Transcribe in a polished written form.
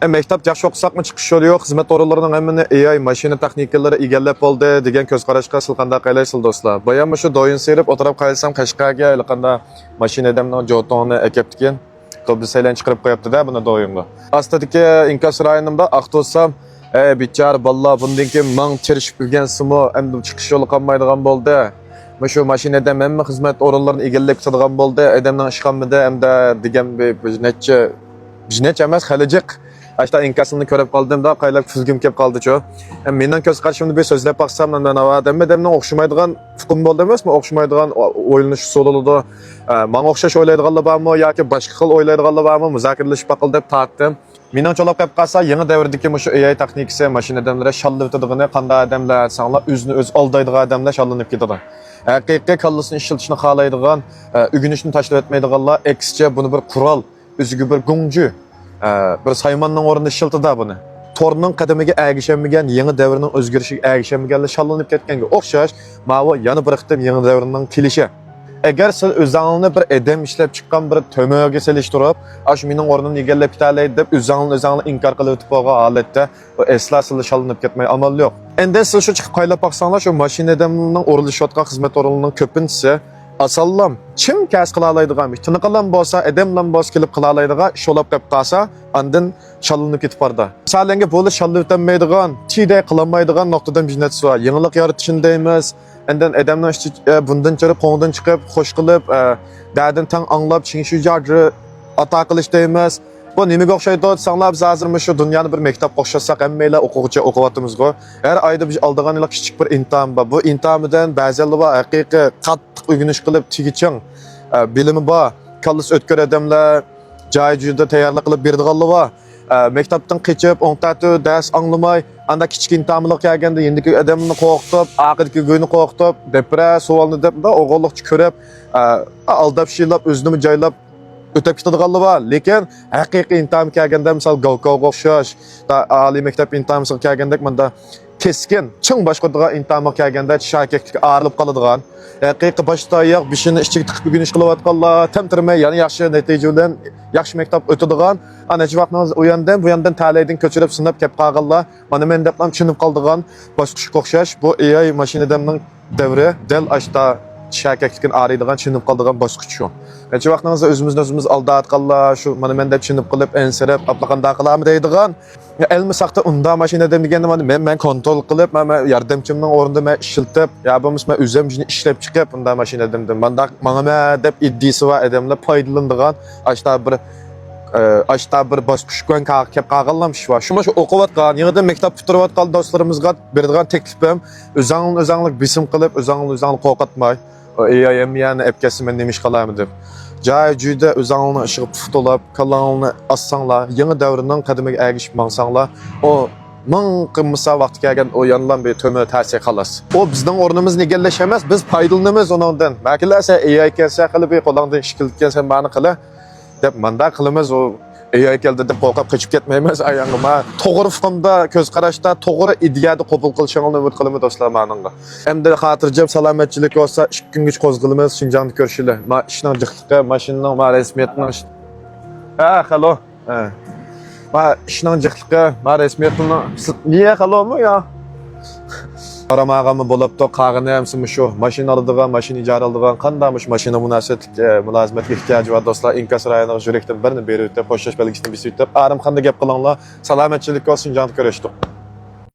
Maktab yaxshi o'qisak mı chiqish yo'li yo'q. Xizmat o'rinlarining hammani AI mashina texnikalari egallab oldi degan ko'z qarashga siz qanday qaylaysiz do'stlar? Boyam shu doyin serib o'tirib qaysam Qashqarga qanda mashina adamning jotoni akaptikan. Tobda saylan chiqarib qo'yapti-da buni doyimda. Astadagi inkas rayonimda aqtosam, bichar balla bundan keyin mang tirishib bilgansimi, endi chiqish yo'li qolmaydigan bo'ldi. Shu mashinada hamma xizmat o'rinlarini egallab turadigan bo'ldi. Adamning ishxonida hamda degan bir necha emas, xalijiq Ashta inkasini ko'rib qoldimda, qaylab kuzgim kelib qoldi-chu. Mendan ko'z qarashimni bir so'zlab baqsam, men odamdan o'xshamaydigan fikrim bo'ldi emasmi? O'xshamaydigan o'ylanish usulida. Menga o'xshash o'ylaydiganlar bormi yoki boshqa xil o'ylaydiganlar bormi? Muzokaralashib baqil deb tortdim. Mendan cho'lab qolib qolsa, yangi davrdagi shu AI texnikasi mashina odamlar shallanib o'tadigan, qanday odamlar sanglar o'zini o'z aldaydigan odamlar shallanib ketadi. Haqiqiy kallasini ishlatishni xohlaydigan, o'rganishni tashlab etmaydiganlar ekscha buni bir qurol, o'ziga bir gongju bir saymanning o'rnida ishiltida buni. Torning qadamiga ergishamagan, yangi davrning o'zgarishiga ergishamaganlar shallanib ketganga o'xshash, ma'vo yana bir qitim yangi davrning kelishi. Agar siz o'zingizni bir adam ishlab chiqqan bir to'maga selishtirib, ash mening o'rnimni egallab ketalaydi deb o'zingizni inkor qilib o'tib qolgan holatda bu eslasini shallanib ketmay amal yo'q. Endi siz shu chiqib qaylab baqsanglar, shu mashina adamning o'rilishayotgan xizmat o'rnining ko'pinchisi asallam kim kas qila oladigan ish. Tiniqalan bo'lsa, adamlan bos kelib qila oladigan sholab qolib qolsa, andin shallanib ketib bordi. Masalanga bo'li shallab o'tmaydigan, tiday qilolmaydigan nuqtadan biznesi bor. Yangilik yaratishni deymiz. Andin adamning bundan chiqib, qo'ngdan chiqib, xo'sh qilib, dadin tang anglab, shu jarri ata qilish deymiz. Bu nimaga o'xshaydi? Sanglar biz hozir shu dunyoni bir maktab o'xshasak, hammalar o'quvchi o'qiyapmizgo. Har oyda biz oldigan kichik bir imtihon bor. Bu imtihondan ba'zilar bor, haqiqiy qattiq o'rganish qilib tigiching bilimi bor. Kallas o'tkir odamlar joy-joyda tayyorlik qilib berdiganlar bor. Maktabdan qochib, o'ntatib, dars anglamay, anda kichik imtihonlar kelganda endiki odamni qo'rqitib, oxirgi go'yni qo'rqitib, depra savolni deb o'g'illikchi ko'rib, aldab shilab, o'zini joylab o'tib ketadiganlar bor. Lekin haqiqiy imtihon kelganda, misol Galkovga o'xshash, oliy maktab imtihoniga kelganda menda keskin, ching boshqadirgan imtihonga kelganda shakaklikka aarilib qoladigan, haqiqiy boshda oyoq bishini ichiga tiqib o'rganish qilayotganlar, tamtirmay, ya'ni yaxshi natija bilan yaxshi maktab o'tadigan, ana shu vaqtning u yandan ta'laydan ko'chirib sinab kelib qolganlar, mana men deb ham tushunib qoldigan boshqa o'xshash bu AI mashinadamning davri dal ashta shakaklikdan ariydigan tushunib qoldigan boshqa shu. Necha vaqtingizda o'zimiz aldatganlar, shu mana men deb tushunib qilib, ensirab, aplaqanda qilamiz deydigan. Elmi saqta unda mashina demaganda men kontrol qilib, men yordamchimning o'rnida men ishiltib, ya bo'lmasa men o'zim ishni ishlab chiqib unda mashina demdim. Menga deb iddisi va odamlar foydalanadigan ashta bir boshqa kelib qolganlarmish va shu o'qiyotgan, yangidan maktab bitirayotgan do'stlarimizga beradigan taklifim, o'zinglik bisim qilib, o'zingni qo'rqitmay, AIM yani epkasi men nima ish qilaman deb. Joy-joyda o'zingni ishga puftolab, kalangni assanglar, yangi davrning qadamiga ergishib mangsanglar, o ming qimsa vaqt kelgan o yandan bir to'ma ta'sir xolos. O bizning o'rnimizni egallash emas, biz foydalanamiz undan. Makilar AI kelsa qilib qo'lingdan ish qilgan sen bani qila deb manda qilamiz o AI keldi deb qo'rqib qochib ketmaymiz. Ayangma to'g'ri fikrda, ko'z qarashda, to'g'ri ideyani qabul qilishingni umid qilaman do'stlar meningga. Endi xotirjam salomatchilik bo'lsa, 2 kunga qo'zg'ilimiz Xinjiangni ko'rishinglar. Men ishning jiqliqi, mashinaning va rasmiyatning. Hello. Men ishning jiqliqi, men rasmiyatning. Niye hellomi ya? Qaramag'ami bo'libdi, qag'ini hamsi shu mashina oladigan, mashina ijara oladigan, qandaymish mashina munosabatlik mulozimatga ehtiyoji bor do'stlar. Inkas rayoniga yurakdan birini berib, qo'shish belgisini bisib, arim qanday gap qilinglar. Salomatchilik olsin, jon ko'rishdik.